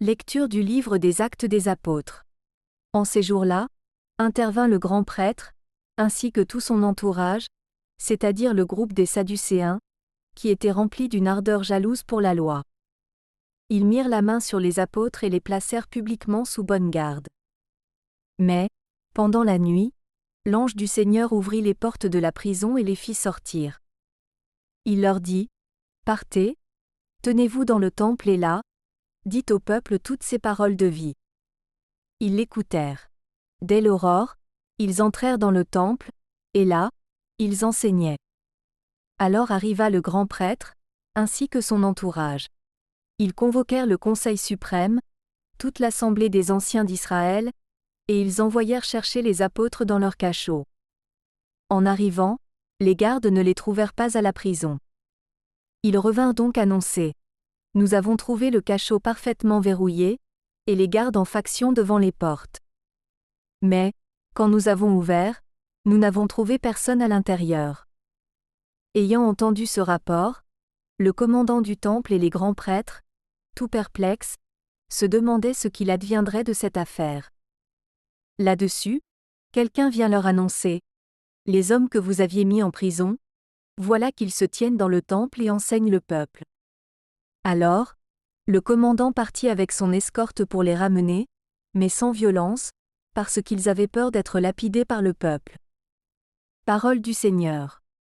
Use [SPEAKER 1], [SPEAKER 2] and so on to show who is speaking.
[SPEAKER 1] Lecture du livre des Actes des Apôtres. En ces jours-là, intervint le grand prêtre, ainsi que tout son entourage, c'est-à-dire le groupe des Sadducéens, qui était rempli d'une ardeur jalouse pour la loi. Ils mirent la main sur les apôtres et les placèrent publiquement sous bonne garde. Mais, pendant la nuit, l'ange du Seigneur ouvrit les portes de la prison et les fit sortir. Il leur dit : « Partez, tenez-vous dans le temple et là, dites au peuple toutes ces paroles de vie. » Ils l'écoutèrent. Dès l'aurore, ils entrèrent dans le temple, et là, ils enseignaient. Alors arriva le grand prêtre, ainsi que son entourage. Ils convoquèrent le Conseil suprême, toute l'assemblée des anciens d'Israël, et ils envoyèrent chercher les apôtres dans leur cachot. En arrivant, les gardes ne les trouvèrent pas à la prison. Ils revinrent donc annoncer : « Nous avons trouvé le cachot parfaitement verrouillé, et les gardes en faction devant les portes. Mais, quand nous avons ouvert, nous n'avons trouvé personne à l'intérieur. » Ayant entendu ce rapport, le commandant du temple et les grands prêtres, tout perplexes, se demandaient ce qu'il adviendrait de cette affaire. Là-dessus, quelqu'un vient leur annoncer : « Les hommes que vous aviez mis en prison, voilà qu'ils se tiennent dans le temple et enseignent le peuple. » Alors, le commandant partit avec son escorte pour les ramener, mais sans violence, parce qu'ils avaient peur d'être lapidés par le peuple. Parole du Seigneur.